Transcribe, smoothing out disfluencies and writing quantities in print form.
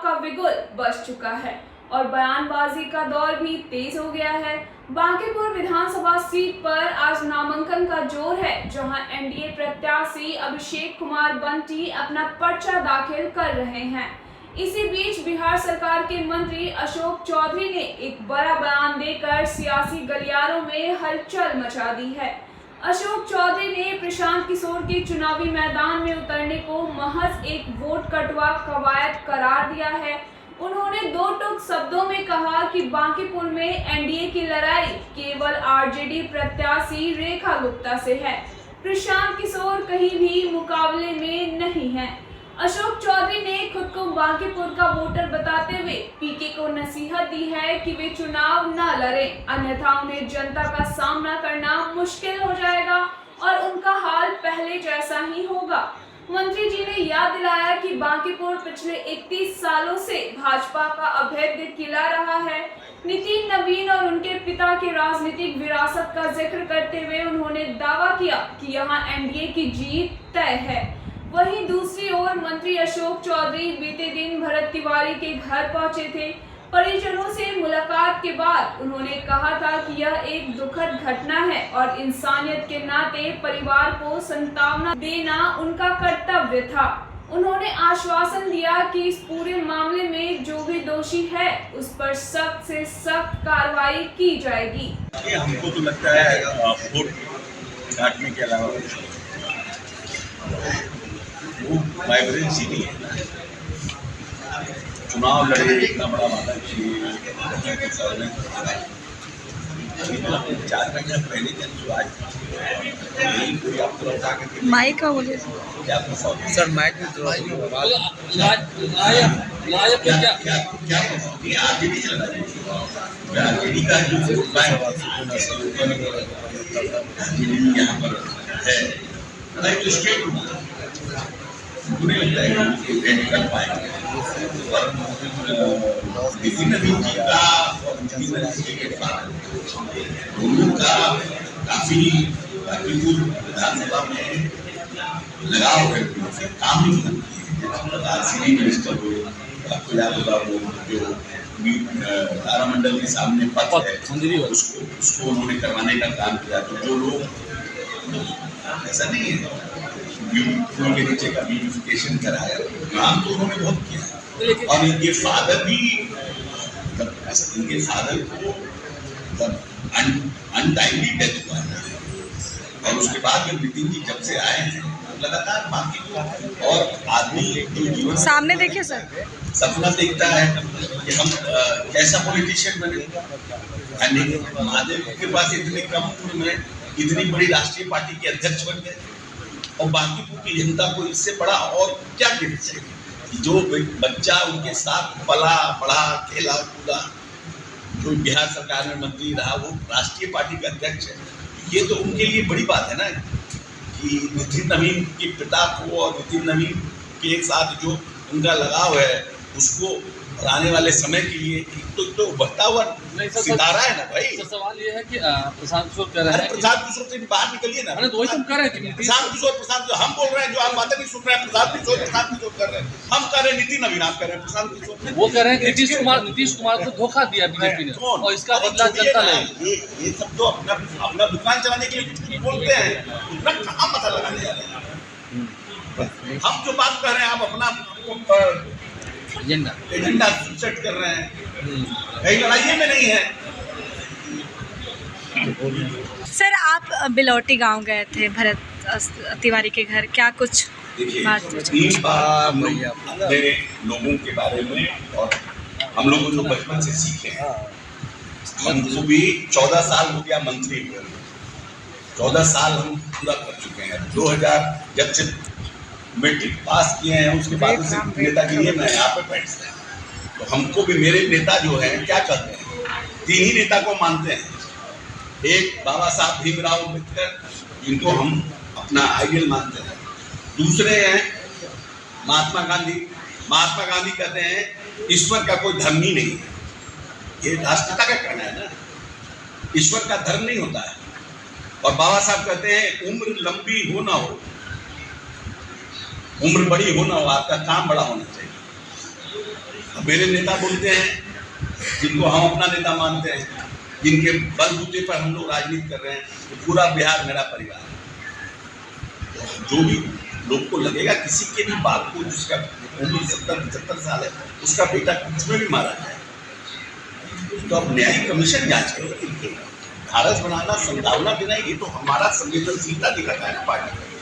का बिगुल बज चुका है और बयानबाजी का दौर भी तेज हो गया है। बांकीपुर विधानसभा सीट पर आज नामांकन का जोर है, जहां एनडीए प्रत्याशी अभिषेक कुमार बंटी अपना पर्चा दाखिल कर रहे हैं। इसी बीच बिहार सरकार के मंत्री अशोक चौधरी ने एक बड़ा बयान देकर सियासी गलियारों में हलचल मचा दी है। अशोक चौधरी ने प्रशांत किशोर के चुनावी मैदान में उतरने को महज एक वोट कटवा कवायद करार दिया है। उन्होंने दो टूक शब्दों में कहा कि बांकीपुर में एनडीए की लड़ाई केवल आरजेडी प्रत्याशी रेखा गुप्ता से है। प्रशांत किशोर कहीं भी मुकाबले में नहीं है। अशोक चौधरी ने खुद को बांकीपुर का वोटर बताते हुए पीके को नसीहत दी है कि वे चुनाव न लड़ें, अन्यथा उन्हें जनता का सामना करना मुश्किल हो जाएगा और उनका हाल पहले जैसा ही होगा। मंत्री जी ने याद दिलाया कि बांकीपुर पिछले 31 सालों से भाजपा का अभेद्य किला रहा है। नितिन नवीन और उनके पिता के राजनीतिक विरासत का जिक्र करते हुए उन्होंने दावा किया कि यहां एनडीए की जीत तय है। वहीं दूसरी ओर मंत्री अशोक चौधरी बीते दिन भरत तिवारी के घर पहुंचे थे। परिजनों से मुलाकात के बाद उन्होंने कहा था कि यह एक दुखद घटना है और इंसानियत के नाते परिवार को सांत्वना देना उनका कर्तव्य था। उन्होंने आश्वासन दिया कि इस पूरे मामले में जो भी दोषी है उस पर सख्त से सख्त कार्रवाई की जाएगी। हमको तो लगता है वोट काटने के अलावा वो वाइब्रेंसी नहीं है। चुनाव लड़े इतना बड़ा वादा चाहिए 4 महीने पहले जो आज कोई आपको लगा के माइक का बोले क्या सर, माइक में जो क्या आगे भी चल रहा है का जो यहाँ पर है तो स्टेट मुझे लगता है कि निकल पाएंगे। नितिन नवीन जी का और दोनों का काफी बांकीपुर विधानसभा में लगाव है, काम नहीं करती है। सीनियर मिनिस्टर हो, आपको याद होगा वो जो तारामंडल के सामने पथ है उसको उन्होंने करवाने का काम किया। तो जो लोग ऐसा नहीं है ब्यूटीफुल के नीचे का ब्यूटिफिकेशन कराया, काम तो उन्होंने बहुत किया। और इनके फादर भी इनके फादर को अनटाइमली डेथ हुआ है और उसके बाद जब नितिन जी जब से आए हैं लगातार बाकी और आदमी जो जीवन सामने देखिए सर सपना देखता है कि हम कैसा पॉलिटिशियन बने। महादेव के पास इतने कम उम्र में इतनी बड़ी राष्ट्रीय पार्टी के अध्यक्ष बन गए और बांकीपुर की जनता को इससे बड़ा और क्या कहना चाहिए। जो बच्चा उनके साथ पला पढ़ा खेला कूदा, जो बिहार सरकार में मंत्री रहा, वो राष्ट्रीय पार्टी का अध्यक्ष है। ये तो उनके लिए बड़ी बात है ना कि नितिन नवीन के पिता को और नितिन नवीन के साथ जो उनका लगाव है उसको आने वाले समय के लिए तो बढ़ता हुआ सितारा है ना भाई। तो सवाल ये है कि प्रशांत किशोर कह रहे हैं प्रशांत किशोर से बाहर निकलिए ना। तो वही तुम कह रहे हैं कि प्रशांत किशोर हम बोल रहे हैं, जो आप बातें नहीं सुन रहे हैं प्रशांत किशोर कर रहे हैं, हम कह रहे हैं नितिन नवीन, आप कह रहे हैं प्रशांत किशोर। वो कह रहे हैं कि नीतीश कुमार को धोखा दिया बीजेपी ने और इसका बदला जनता लेगी। ये सब तो अपना दुकान चलाने के लिए बोलते हैं, उतना कहाँ पता लगाने जा रहे हैं। हम जो बात कर रहे हैं आप अपना एजेंडा सेट कर रहे हैं, कहीं लड़ाई में नहीं है। सर, आप बिलौटी गांव गए थे भरत तिवारी के घर, क्या कुछ बात? 3 बार अपने लोगों के बारे में और हम लोग जो बचपन से सीखे हैं। हमको भी 14 साल हो गया मंत्री हुए, 14 साल हम पूरा कर चुके हैं। 2000 जब से मैट्रिक पास किए हैं उसके बाद से नेतागिरी में यहाँ पे बैठते हैं। तो हमको भी मेरे नेता जो हैं क्या कहते हैं, 3 ही नेता को मानते हैं। एक बाबा साहब भीमराव अम्बेडकर, जिनको हम अपना आइडियल मानते हैं। दूसरे हैं महात्मा गांधी। महात्मा गांधी कहते हैं ईश्वर का कोई धर्म ही नहीं है। ये राष्ट्रपिता का कहना है ना, ईश्वर का धर्म नहीं होता है। और बाबा साहब कहते हैं उम्र लंबी हो ना हो, उम्र बड़ी हो ना हो, आपका काम बड़ा होना चाहिए। मेरे नेता बोलते हैं जिनको हम अपना नेता मानते हैं, जिनके बलबूते पर हम लोग राजनीति कर रहे हैं, तो पूरा बिहार मेरा परिवार है। जो भी लोग को लगेगा किसी के भी बाप को जिसका उम्र 70-75 साल है उसका बेटा कुछ में भी मारा जाए, तो अब न्यायिक कमीशन जांच करेगी। धारस बनाना, संभावना देना, ये तो हमारा संवेदनशीलता दिखाता है ना पार्टी।